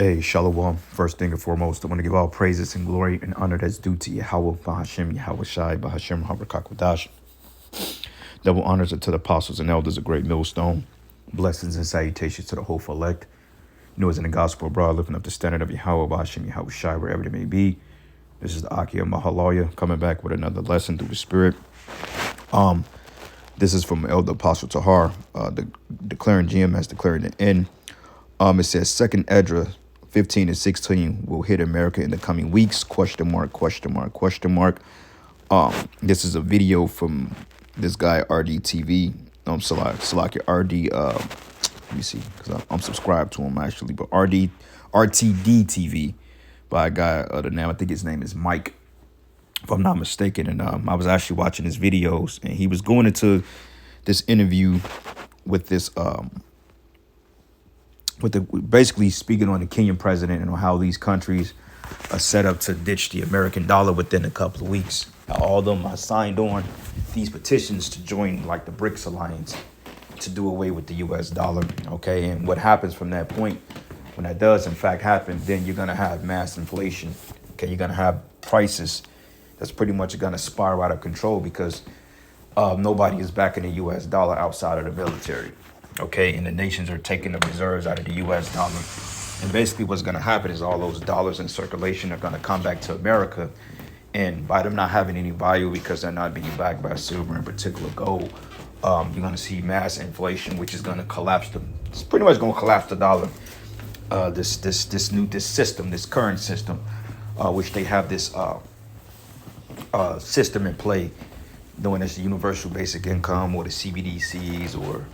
Hey, Shalom. First thing and foremost, I want to give all praises and glory and honor that's due to Yahweh, Bahashem, Yahweh Shai, Bahashem, Habrakakwadash. Double honors to the apostles and elders, a great millstone. Blessings and salutations to the hopeful elect. News in the gospel abroad, lifting up the standard of Yahweh, Bahashem, Yahweh Shai, wherever it may be. This is the Akia Mahaloya coming back with another lesson through the Spirit. This is from Elder Apostle Tahar, declaring GM as declaring the end. It says second Esdras 15 and 16 will hit America in the coming weeks. Question mark, question mark, question mark. This is a video from this guy RDTV. Salaki RD. Let me see, because I'm subscribed to him actually. But RTD TV by a guy. The name I think his name is Mike, if I'm not mistaken. And I was actually watching his videos, and he was going into this interview with this basically speaking on the Kenyan president and on how these countries are set up to ditch the American dollar within a couple of weeks. Now, all of them are signed on these petitions to join like the BRICS alliance to do away with the US dollar. Okay, and what happens from that point, when that does in fact happen, then you're gonna have mass inflation. Okay, you're gonna have prices that's pretty much gonna spiral out of control because nobody is backing the US dollar outside of the military. Okay, and the nations are taking the reserves out of the US dollar. And basically what's going to happen is all those dollars in circulation are going to come back to America. And by them not having any value because they're not being backed by silver, in particular gold, you're going to see mass inflation, which is going to collapse it's pretty much going to collapse the dollar. This current system, which they have this system in play, known as the universal basic income or the CBDCs or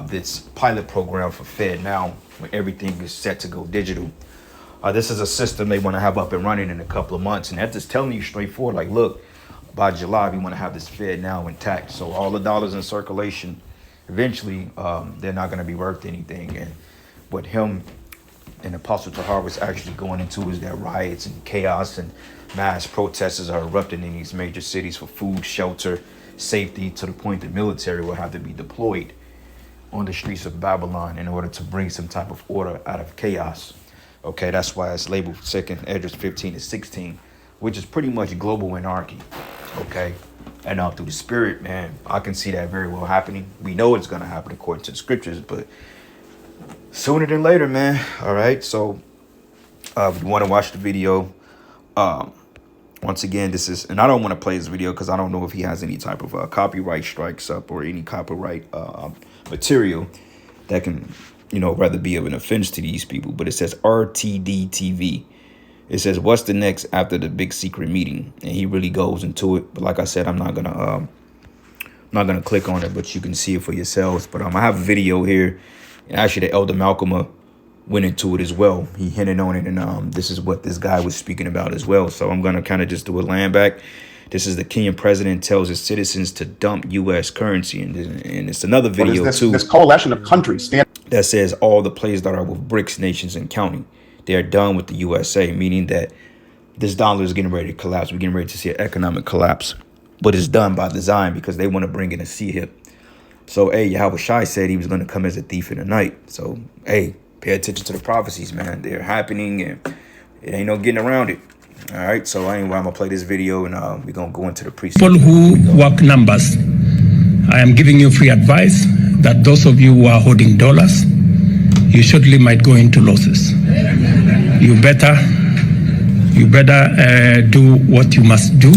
this pilot program for Fed now, when everything is set to go digital. This is a system they want to have up and running in a couple of months. And that's just telling you straightforward, like, look, by July, we want to have this Fed now intact. So all the dollars in circulation, eventually, they're not going to be worth anything. And what him and Apostle Tahar was actually going into is that riots and chaos and mass protesters are erupting in these major cities for food, shelter, safety, to the point the military will have to be deployed on the streets of Babylon in order to bring some type of order out of chaos. Okay, that's why it's labeled second Esdras 15 and 16, which is pretty much global anarchy. Okay, and through the Spirit, man, I can see that very well happening. We know it's going to happen according to the scriptures, but sooner than later, man. All right, so if you want to watch the video, once again, this is, and I don't want to play this video because I don't know if he has any type of copyright strikes up or any copyright material that can, rather be of an offense to these people. But it says RTD TV. It says, what's the next after the big secret meeting? And he really goes into it. But like I said, I'm not gonna click on it, but you can see it for yourselves. But I have a video here. And actually, the Elder Malcolm went into it as well. He hinted on it, and this is what this guy was speaking about as well. So I'm gonna kind of just do a land back. This is the Kenyan president tells his citizens to dump U.S. currency, and it's another video too. This coalition of countries that says all the plays that are with BRICS nations and counting, they are done with the USA, meaning that this dollar is getting ready to collapse. We're getting ready to see an economic collapse, but it's done by design because they want to bring in a sea hip. So, hey, Yahweh Shai said he was going to come as a thief in the night. So, hey, pay attention to the prophecies, man. They're happening, and it ain't no getting around it. All right, so anyway, I'm going to play this video, and we're going to go into the precept. People who work numbers, I am giving you free advice that those of you who are holding dollars, you surely might go into losses. You better do what you must do,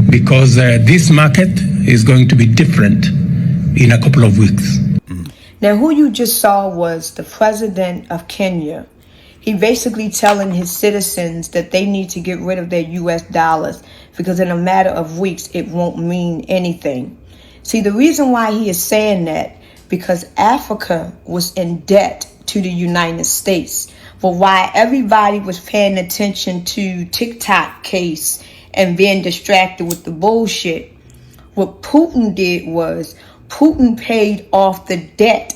because this market is going to be different in a couple of weeks. Now, who you just saw was the president of Kenya. He basically telling his citizens that they need to get rid of their US dollars because in a matter of weeks, it won't mean anything. See, the reason why he is saying that, because Africa was in debt to the United States. But why everybody was paying attention to TikTok case and being distracted with the bullshit, what Putin did was Putin paid off the debt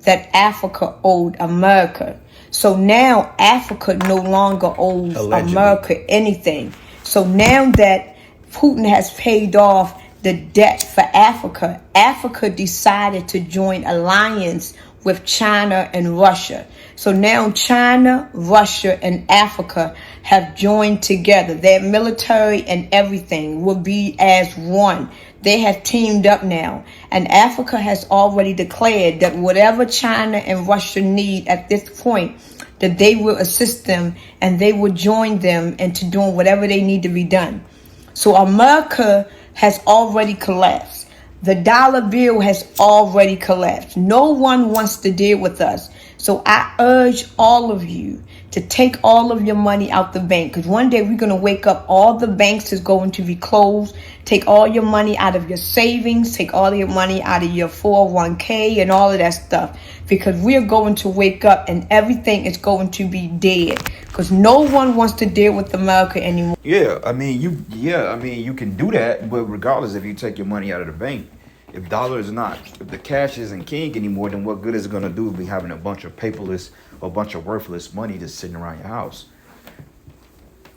that Africa owed America. So now Africa no longer owes America anything. So now that Putin has paid off the debt for Africa, Africa decided to join alliance with China and Russia. So now China, Russia, and Africa have joined together. Their military and everything will be as one. They have teamed up now. And Africa has already declared that whatever China and Russia need at this point, that they will assist them and they will join them into doing whatever they need to be done. So America has already collapsed. The dollar bill has already collapsed. No one wants to deal with us. So I urge all of you to take all of your money out the bank, because one day we're going to wake up, all the banks is going to be closed. Take all your money out of your savings, take all your money out of your 401k and all of that stuff, because we're going to wake up and everything is going to be dead, because no one wants to deal with America anymore. I mean, you can do that, but regardless, if you take your money out of the bank, if the cash isn't king anymore, then what good is it gonna do be having a bunch of paperless or a bunch of worthless money just sitting around your house?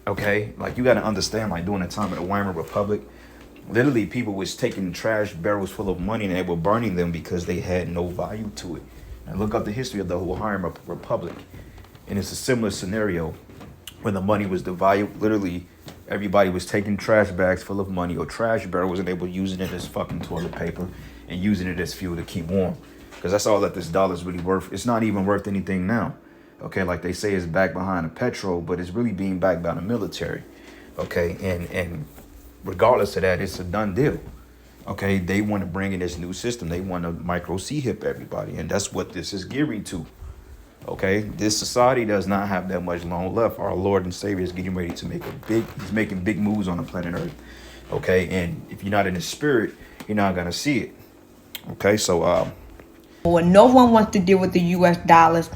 Okay, like you got to understand, like during the time of the Weimar Republic, literally people was taking trash barrels full of money and they were burning them because they had no value to it. And look up the history of the Weimar Republic, and it's a similar scenario when the money was devalued. Literally, everybody was taking trash bags full of money or trash barrels and they were using it as fucking toilet paper and using it as fuel to keep warm. Because that's all that this dollar is really worth. It's not even worth anything now. Okay, like they say it's backed behind the petrol, but it's really being backed by the military. Okay, and regardless of that, it's a done deal. Okay, they want to bring in this new system. They want to micro C-hip everybody, and that's what this is gearing to. Okay, this society does not have that much long left. Our Lord and Savior is getting ready to he's making big moves on the planet Earth. Okay, and if you're not in the spirit, you're not gonna see it. Okay, so no one wants to deal with the US dollars.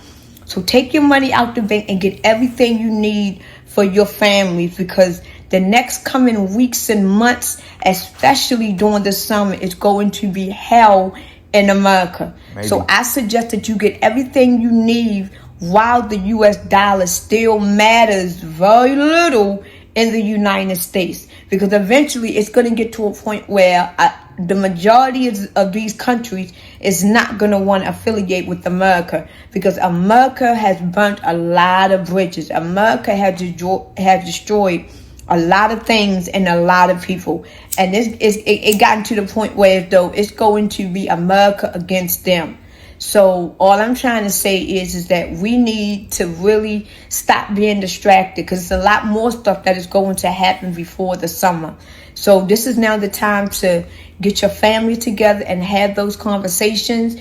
So take your money out the bank and get everything you need for your family, because the next coming weeks and months, especially during the summer, is going to be hell in America. Maybe. So I suggest that you get everything you need while the US dollar still matters very little in the United States, because eventually it's going to get to a point where the majority of these countries is not going to want to affiliate with America, because America has burnt a lot of bridges. America has destroyed a lot of things and a lot of people, and it gotten to the point where though it's going to be America against them. So all I'm trying to say is that we need to really stop being distracted, because it's a lot more stuff that is going to happen before the summer. So this is now the time to get your family together and have those conversations.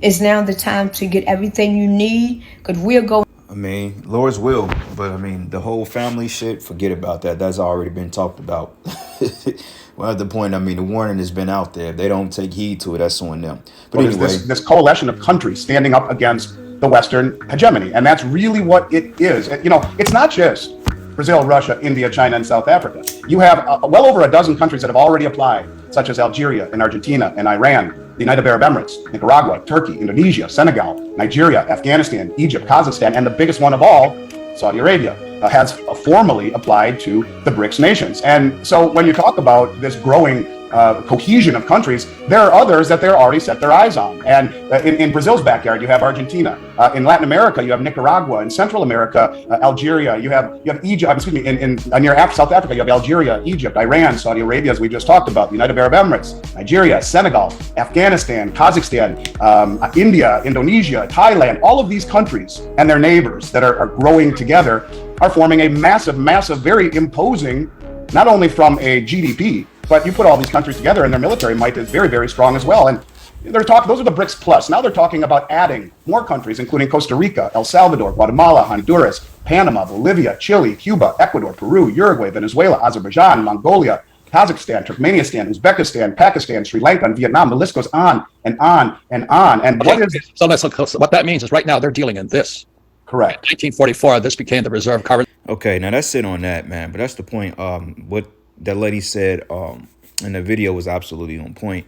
It's now the time to get everything you need, because we're going. I mean, Lord's will, but I mean, the whole family shit, forget about that. That's already been talked about. Well, at the point, I mean, the warning has been out there. If they don't take heed to it, that's on them. But anyway, this coalition of countries standing up against the Western hegemony, and that's really what it is. You know, it's not just Brazil, Russia, India, China, and South Africa. You have well over a dozen countries that have already applied, such as Algeria and Argentina and Iran, the United Arab Emirates, Nicaragua, Turkey, Indonesia, Senegal, Nigeria, Afghanistan, Egypt, Kazakhstan, and the biggest one of all, Saudi Arabia, has formally applied to the BRICS nations. And so when you talk about this growing cohesion of countries, there are others that they're already set their eyes on. And in Brazil's backyard, you have Argentina. In Latin America, you have Nicaragua. In Central America, Algeria. You have Egypt. In near South Africa, you have Algeria, Egypt, Iran, Saudi Arabia, as we just talked about, the United Arab Emirates, Nigeria, Senegal, Afghanistan, Kazakhstan, India, Indonesia, Thailand. All of these countries and their neighbors that are growing together are forming a massive, very imposing, not only from a GDP, but you put all these countries together and their military might is very, very strong as well. And those are the BRICS plus. Now they're talking about adding more countries, including Costa Rica, El Salvador, Guatemala, Honduras, Panama, Bolivia, Chile, Cuba, Ecuador, Peru, Uruguay, Venezuela, Azerbaijan, Mongolia, Kazakhstan, Turkmenistan, Uzbekistan, Pakistan, Sri Lanka, and Vietnam. The list goes on and on and on. And okay, what that means is right now they're dealing in this. Correct. In 1944, this became the reserve currency. Okay, now that's it on that, man. But that's the point. What that lady said in the video was absolutely on point.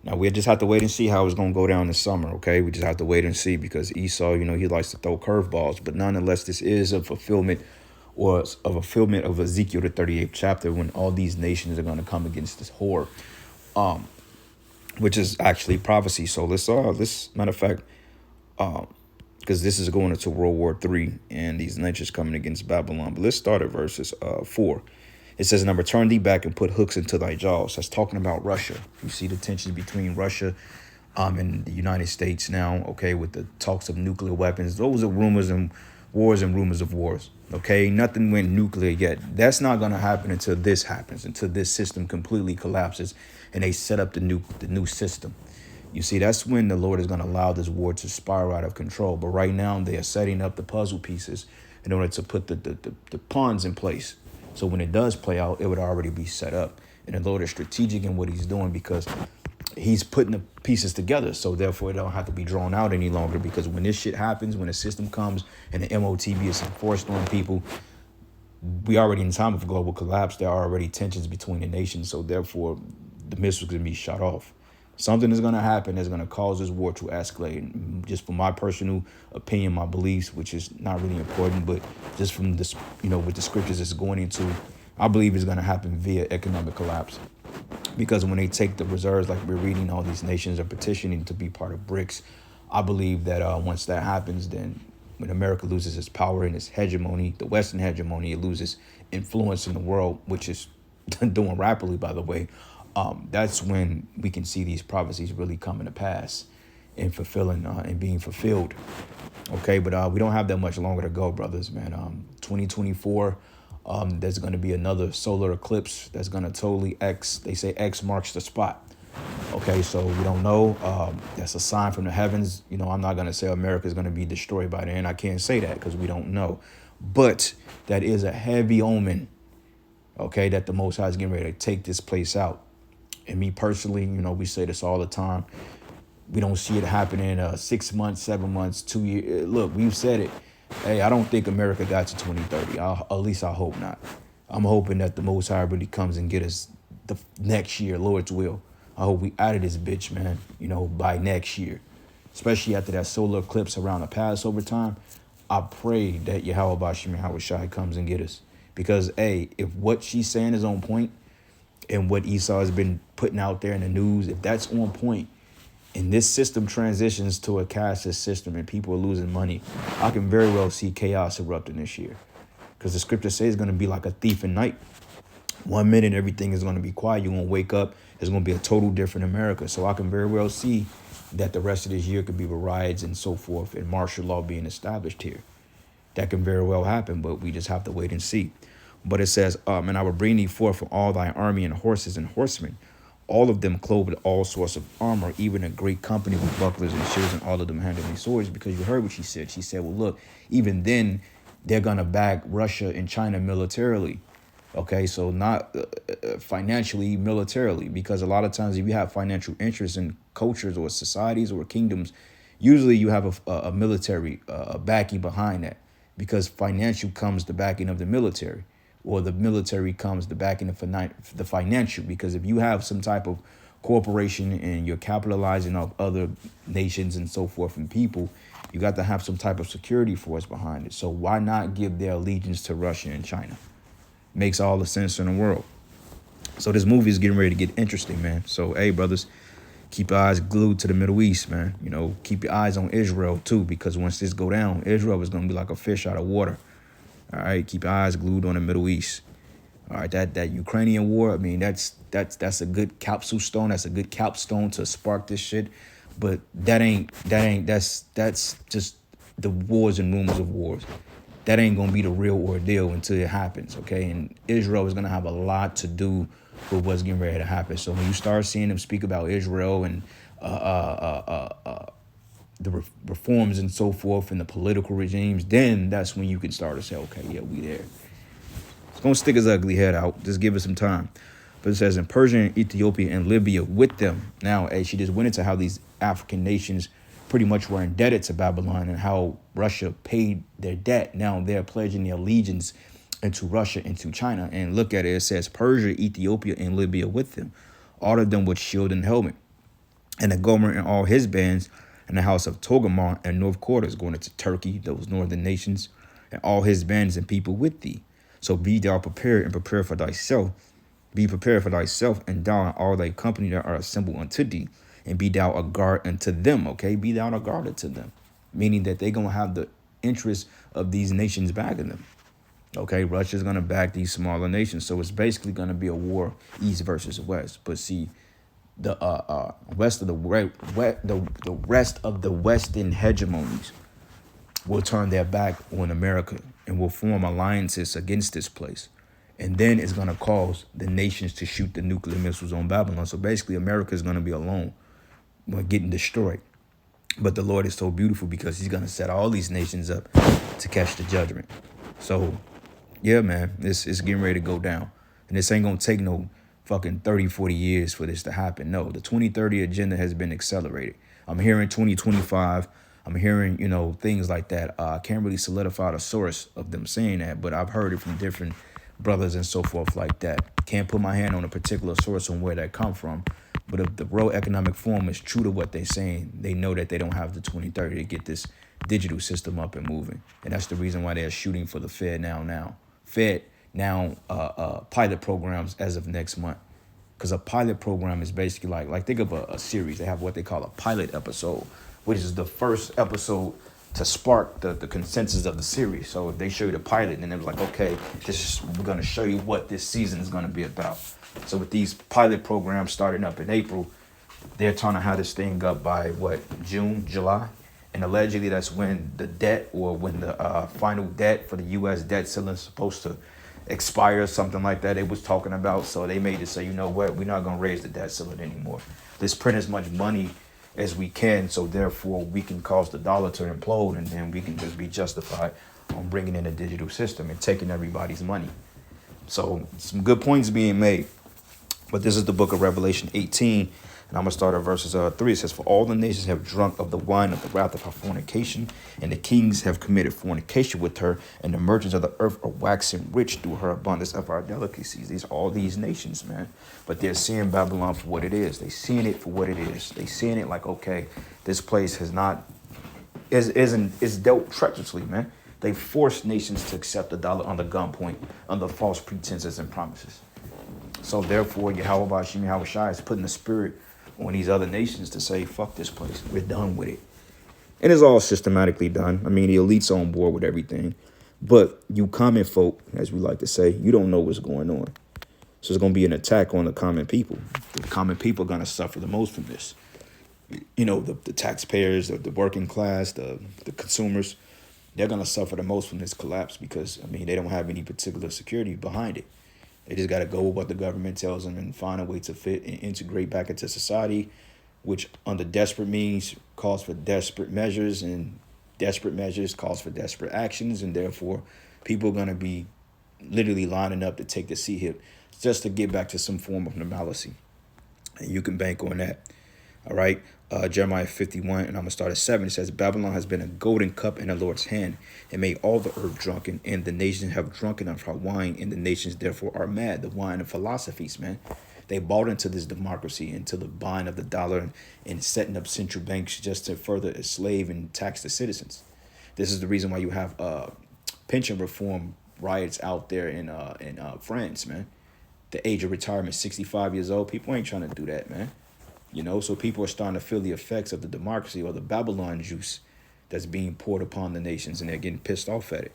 Now we just have to wait and see how it's going to go down this summer. Okay, we just have to wait and see, because Esau, he likes to throw curveballs. But nonetheless, this is a fulfillment of Ezekiel the 38th chapter, when all these nations are going to come against this whore, which is actually prophecy. So let's matter of fact, because this is going into World War III and these nations coming against Babylon. But let's start at verses 4. It says, "And I return thee back and put hooks into thy jaws." That's talking about Russia. You see the tensions between Russia and the United States now, okay, with the talks of nuclear weapons. Those are rumors and wars and rumors of wars, okay? Nothing went nuclear yet. That's not going to happen until this happens, until this system completely collapses and they set up the new system. You see, that's when the Lord is going to allow this war to spiral out of control. But right now, they are setting up the puzzle pieces in order to put the pawns in place. So when it does play out, it would already be set up. And the Lord is strategic in what he's doing because he's putting the pieces together. So therefore, it don't have to be drawn out any longer, because when this shit happens, when the system comes and the MOTB is enforced on people, we already in time of global collapse. There are already tensions between the nations. So therefore, the missiles can be shut off. Something is going to happen that's going to cause this war to escalate. Just from my personal opinion, my beliefs, which is not really important, but just from this, with the scriptures it's going into, I believe it's going to happen via economic collapse. Because when they take the reserves, like we're reading, all these nations are petitioning to be part of BRICS. I believe that once that happens, then when America loses its power and its hegemony, the Western hegemony, it loses influence in the world, which is doing rapidly, by the way. That's when we can see these prophecies really coming to pass and fulfilling and being fulfilled. Okay, but we don't have that much longer to go, brothers, man. 2024, there's going to be another solar eclipse that's going to totally they say X marks the spot. Okay, so we don't know. That's a sign from the heavens. I'm not going to say America is going to be destroyed by then. I can't say that because we don't know. But that is a heavy omen, okay, that the Most High is getting ready to take this place out. And me personally, we say this all the time. We don't see it happening in 6 months, 7 months, 2 years. Look, we've said it. Hey, I don't think America got to 2030. At least I hope not. I'm hoping that the Most High really comes and get us the next year, Lord's will. I hope we out of this bitch, man, by next year. Especially after that solar eclipse around the Passover time. I pray that Yahweh Bashim Yahweh Shai comes and get us. Because, hey, if what she's saying is on point, and what Esau has been putting out there in the news, if that's on point, and this system transitions to a caste system and people are losing money, I can very well see chaos erupting this year. Because the scripture says it's going to be like a thief in night. 1 minute, everything is going to be quiet. You're going to wake up. It's going to be a total different America. So I can very well see that the rest of this year could be with riots and so forth and martial law being established here. That can very well happen, but we just have to wait and see. But it says, and I will bring thee forth from all thy army and horses and horsemen, all of them clothed with all sorts of armor, even a great company with bucklers and shields, and all of them handling swords. Because you heard what she said. She said, well, look, even then, they're going to back Russia and China militarily. Okay, so not financially, militarily, because a lot of times if you have financial interests in cultures or societies or kingdoms, usually you have a military backing behind that, because financial comes the backing of the military. Or the military comes the backing of the financial, because if you have some type of corporation and you're capitalizing off other nations and so forth and people, you got to have some type of security force behind it. So why not give their allegiance to Russia and China? Makes all the sense in the world. So this movie is getting ready to get interesting, man. So, hey, brothers, keep your eyes glued to the Middle East, man. Keep your eyes on Israel, too, because once this go down, Israel is going to be like a fish out of water. All right, keep your eyes glued on the Middle East. All right, that Ukrainian war, I mean, that's a good capsule stone. That's a good capstone to spark this shit. But that's just the wars and rumors of wars. That ain't gonna be the real ordeal until it happens, okay? And Israel is gonna have a lot to do with what's getting ready to happen. So when you start seeing them speak about Israel and the reforms and so forth and the political regimes, then that's when you can start to say, okay, yeah, we there. It's going to stick his ugly head out. Just give it some time. But it says in Persia and Ethiopia and Libya with them. Now, she just went into how these African nations pretty much were indebted to Babylon and how Russia paid their debt. Now they're pledging their allegiance into Russia, into China. And look at it. It says Persia, Ethiopia, and Libya with them. All of them with shield and helmet. And the Gomer and all his bands, and the house of Togarmah and north quarters, going into Turkey, those northern nations, and all his bands and people with thee. So be thou prepared and prepare for thyself. Be prepared for thyself, and thou and all thy company that are assembled unto thee, and be thou a guard unto them. Okay, be thou a guard unto them. meaning that they're going to have the interest of these nations backing them. Okay, Russia's going to back these smaller nations. So it's basically going to be a war, East versus West. But see, the rest of the rest of the Western hegemonies will turn their back on America and will form alliances against this place. And then it's going to cause the nations to shoot the nuclear missiles on Babylon. So basically, America is going to be alone when getting destroyed. But the Lord is so beautiful because he's going to set all these nations up to catch the judgment. So, yeah, man, it's getting ready to go down. And this ain't going to take no fucking 30, 40 years for this to happen. No, the 2030 agenda has been accelerated. I'm hearing 2025. I'm hearing, things like that. I can't really solidify the source of them saying that, but I've heard it from different brothers and so forth like that. Can't put my hand on a particular source on where that come from. But if the World Economic Forum is true to what they're saying, they know that they don't have the 2030 to get this digital system up and moving. And that's the reason why they're shooting for the Fed now. Fed now pilot programs as of next month. Because a pilot program is basically like think of a series. They have what they call a pilot episode, which is the first episode to spark the consensus of the series. So if they show you the pilot, and it was like, okay, we're going to show you what this season is going to be about. So with these pilot programs starting up in April, they're trying to have this thing up by June, July. And allegedly that's when the debt or when the final debt for the U.S. debt ceiling is supposed to expire, something like that they was talking about. So they made it say, you know what, we're not going to raise the debt ceiling anymore. Let's print as much money as we can, so therefore we can cause the dollar to implode, and then we can just be justified on bringing in a digital system and taking everybody's money. So some good points being made. But this is the book of Revelation 18, and I'm going to start at verses 3. It says, for all the nations have drunk of the wine of the wrath of her fornication, and the kings have committed fornication with her, and the merchants of the earth are waxing rich through her abundance of our delicacies. These are all these nations, man. But they're seeing Babylon for what it is. They're seeing it for what it is. They're seeing it like, okay, this place is dealt treacherously, man. They force nations to accept the dollar under gunpoint, under false pretenses and promises. So therefore, Yahweh Shai is putting the spirit on these other nations to say, fuck this place. We're done with it. And it's all systematically done. I mean, the elite's on board with everything. But you common folk, as we like to say, you don't know what's going on. So it's going to be an attack on the common people. The common people are going to suffer the most from this. The taxpayers, the working class, the consumers, they're going to suffer the most from this collapse because, they don't have any particular security behind it. They just got to go with what the government tells them and find a way to fit and integrate back into society, which under desperate means calls for desperate measures, and desperate measures calls for desperate actions. And therefore, people are going to be literally lining up to take the sea hip just to get back to some form of normalcy. And you can bank on that. All right. Jeremiah 51, and I'm going to start at 7. It says, Babylon has been a golden cup in the Lord's hand and made all the earth drunken, and the nations have drunken of her wine, and the nations therefore are mad. The wine of philosophies, man. They bought into this democracy, into the buying of the dollar and setting up central banks just to further enslave and tax the citizens. This is the reason why you have pension reform riots out there in France, man. The age of retirement, 65 years old. People ain't trying to do that, man. So people are starting to feel the effects of the democracy or the Babylon juice that's being poured upon the nations, and they're getting pissed off at it.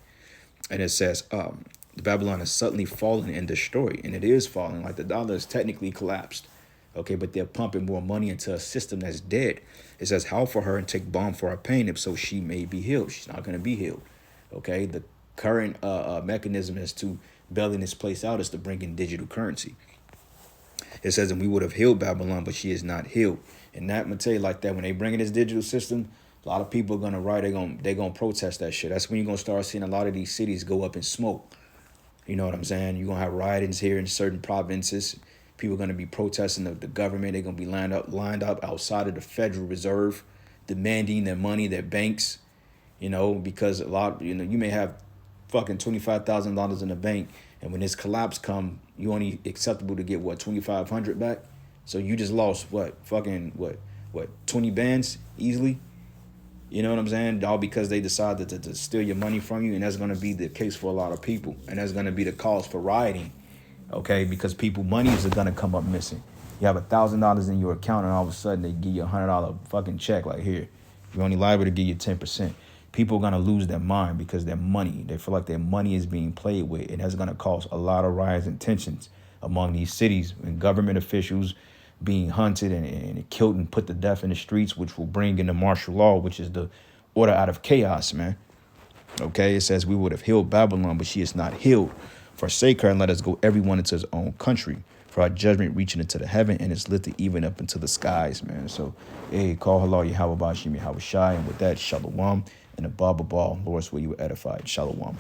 And it says, Babylon is suddenly fallen and destroyed, and it is falling. Like the dollar is technically collapsed. Okay, but they're pumping more money into a system that's dead. It says, howl for her and take balm for her pain, if so she may be healed. She's not going to be healed. Okay, the current mechanism as to bailing this place out is to bring in digital currency. It says, and we would have healed Babylon, but she is not healed. And that, I'm going to tell you like that, when they bring in this digital system, a lot of people are going to riot. They're going to protest that shit. That's when you're going to start seeing a lot of these cities go up in smoke. You know what I'm saying? You're going to have riotings here in certain provinces. People are going to be protesting the government. They're going to be lined up outside of the Federal Reserve, demanding their money, their banks, because a lot, you may have fucking $25,000 in the bank. And when this collapse come, you only acceptable to get $2,500 back. So you just lost 20 bands easily. You know what I'm saying? All because they decided to steal your money from you. And that's going to be the case for a lot of people. And that's going to be the cause for rioting. Okay, because money is going to come up missing. You have $1,000 in your account, and all of a sudden they give you $100 fucking check like here. We're only liable to give you 10%. People are gonna lose their mind because their money. They feel like their money is being played with, and that's gonna cause a lot of riots and tensions among these cities and government officials being hunted and killed and put to death in the streets, which will bring in the martial law, which is the order out of chaos, man. Okay, it says we would have healed Babylon, but she is not healed. Forsake her and let us go everyone into his own country. For our judgment reaching into the heaven and it's lifted even up into the skies, man. So, hey, call halal Yahweh Bashim Yahweh Shai. And with that, shalom and above all, Lord's will you were edified. Shalom.